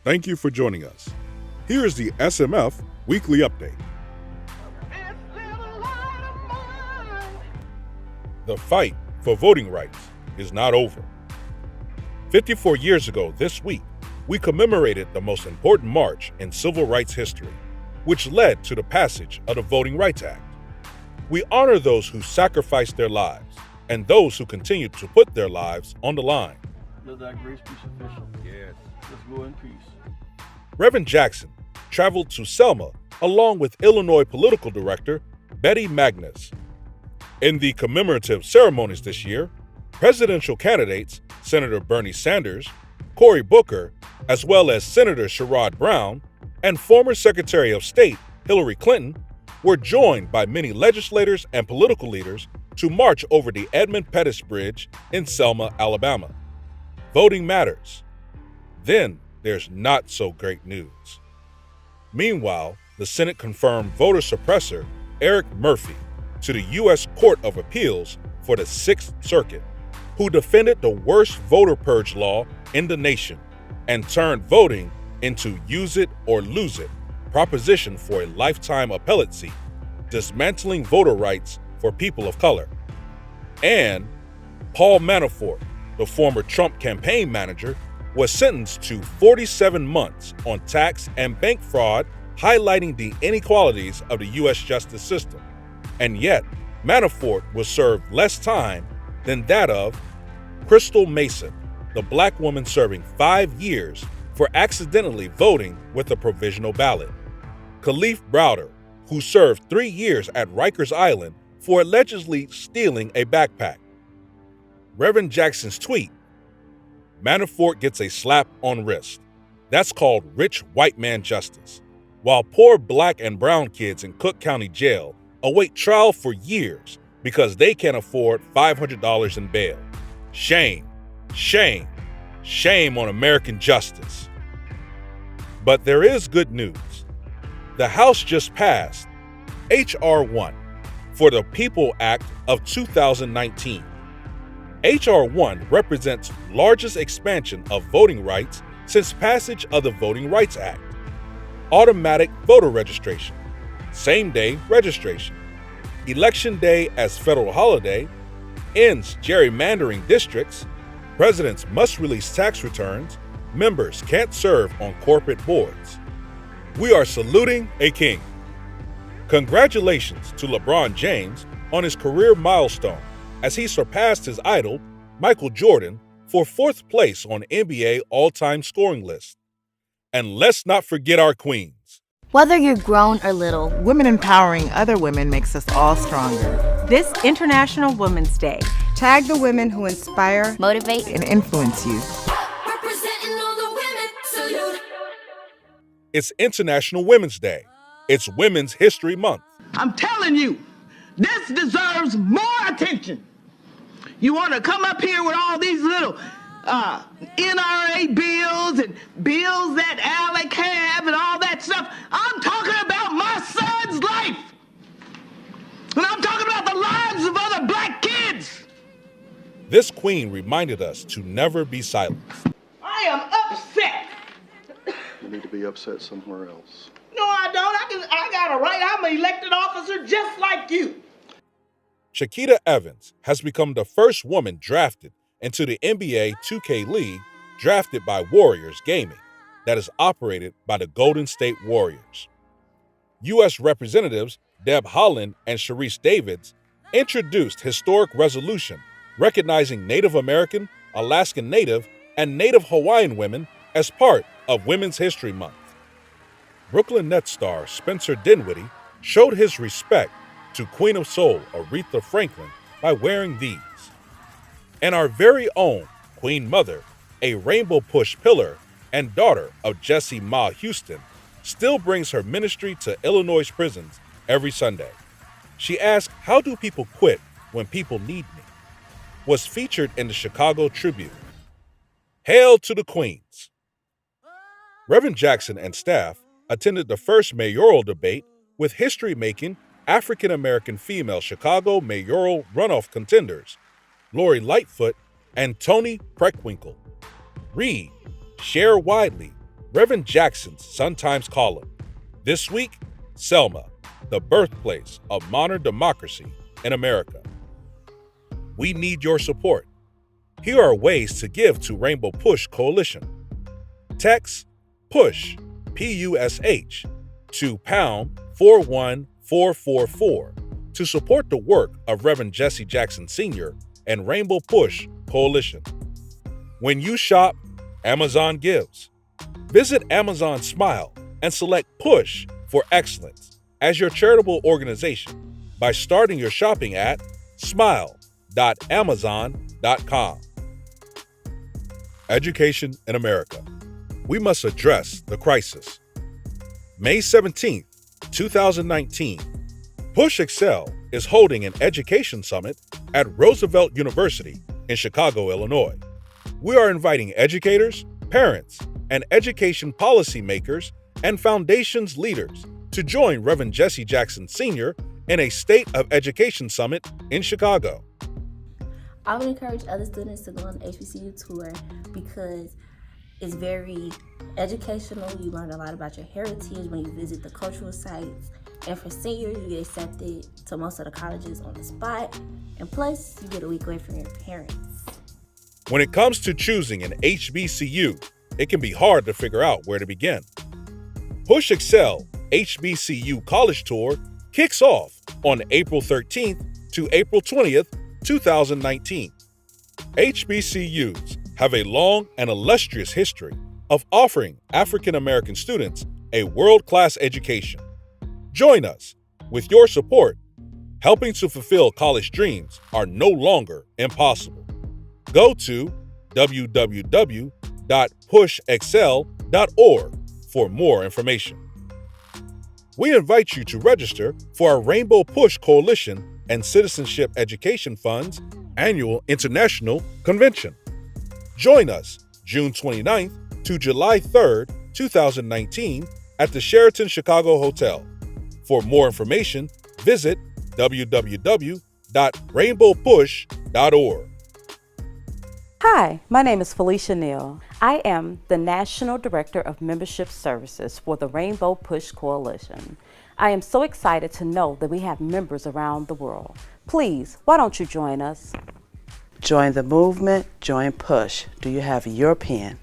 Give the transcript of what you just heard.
Thank you for joining us. Here is the SMF Weekly Update. The fight for voting rights is not over. 54 years ago this week, we commemorated the most important march in civil rights history, which led to the passage of the Voting Rights Act. We honor those who sacrificed their lives and those who continue to put their lives on the line. Let that grace be sufficient. Yes. Let's go in peace. Reverend Jackson traveled to Selma along with Illinois political director Betty Magnus. In the commemorative ceremonies this year, presidential candidates Senator Bernie Sanders, Cory Booker, as well as Senator Sherrod Brown and former Secretary of State Hillary Clinton were joined by many legislators and political leaders to march over the Edmund Pettus Bridge in Selma, Alabama. Voting matters. Then there's not so great news. Meanwhile, the Senate confirmed voter suppressor Eric Murphy to the U.S. Court of Appeals for the Sixth Circuit, who defended the worst voter purge law in the nation and turned voting into use it or lose it proposition for a lifetime appellate seat, dismantling voter rights for people of color. And Paul Manafort, the former Trump campaign manager, was sentenced to 47 months on tax and bank fraud, highlighting the inequalities of the U.S. justice system. And yet, Manafort was served less time than that of Crystal Mason, the black woman serving 5 years for accidentally voting with a provisional ballot. Kalief Browder, who served 3 years at Rikers Island for allegedly stealing a backpack. Reverend Jackson's tweet, Manafort gets a slap on wrist. That's called rich white man justice, while poor black and brown kids in Cook County Jail await trial for years because they can't afford $500 in bail. Shame, shame, shame on American justice. But there is good news. The House just passed H.R. 1 for the PEOPLE Act of 2019. H.R. 1 represents largest expansion of voting rights since passage of the Voting Rights Act. Automatic voter registration, same-day registration, election day as federal holiday, ends gerrymandering districts, presidents must release tax returns, members can't serve on corporate boards. We are saluting a king. Congratulations to LeBron James on his career milestone as he surpassed his idol, Michael Jordan, for 4th place on NBA all-time scoring list. And let's not forget our queens. Whether you're grown or little, women empowering other women makes us all stronger. This International Women's Day. Tag the women who inspire, motivate, and influence you. Representing all the women, salute. It's International Women's Day. It's Women's History Month. I'm telling you, this deserves more attention. You want to come up here with all these little NRA bills and bills that Alec have and all that stuff. I'm talking about my son's life. And I'm talking about the lives of other black kids. This queen reminded us to never be silent. I am upset. You need to be upset somewhere else. No, I don't. I got a right. I'm an elected officer just like you. Shakita Evans has become the first woman drafted into the NBA 2K League, drafted by Warriors Gaming, that is operated by the Golden State Warriors. U.S. Representatives Deb Haaland and Sharice Davids introduced historic resolution recognizing Native American, Alaskan Native, and Native Hawaiian women as part of Women's History Month. Brooklyn Nets star Spencer Dinwiddie showed his respect to Queen of Soul Aretha Franklin by wearing these. And our very own Queen Mother, a Rainbow Push pillar and daughter of Jesse Ma Houston, still brings her ministry to Illinois prisons every Sunday. She asked, "How do people quit when people need me?" Was featured in the Chicago Tribune. Hail to the Queens! Reverend Jackson and staff attended the first mayoral debate with history-making African-American female Chicago mayoral runoff contenders, Lori Lightfoot and Toni Preckwinkle. Read, share widely, Reverend Jackson's Sun-Times column. This week, Selma, the birthplace of modern democracy in America. We need your support. Here are ways to give to Rainbow Push Coalition. Text PUSH, P-U-S-H, to pound 41444 to support the work of Reverend Jesse Jackson Sr. and Rainbow Push Coalition. When you shop, Amazon gives. Visit Amazon Smile and select Push for Excellence as your charitable organization by starting your shopping at smile.amazon.com. Education in America. We must address the crisis. May 17, 2019, Push Excel is holding an education summit at Roosevelt University in Chicago, Illinois. We are inviting educators, parents, and education policymakers and foundations leaders to join Reverend Jesse Jackson Sr. in a State of Education Summit in Chicago. I would encourage other students to go on the HBCU tour because it's very educational. You learn a lot about your heritage when you visit the cultural sites. And for seniors, you get accepted to most of the colleges on the spot. And plus, you get a week away from your parents. When it comes to choosing an HBCU, it can be hard to figure out where to begin. Push Excel HBCU College Tour kicks off on April 13th to April 20th, 2019. HBCUs have a long and illustrious history of offering African American students a world-class education. Join us. With your support, helping to fulfill college dreams are no longer impossible. Go to www.pushexcel.org for more information. We invite you to register for our Rainbow Push Coalition and Citizenship Education Fund's annual international convention. Join us June 29th to July 3rd, 2019 at the Sheraton Chicago Hotel. For more information, visit www.rainbowpush.org. Hi, my name is Felicia Neal. I am the National Director of Membership Services for the Rainbow Push Coalition. I am so excited to know that we have members around the world. Please, why don't you join us? Join the movement, join Push. Do you have your pen?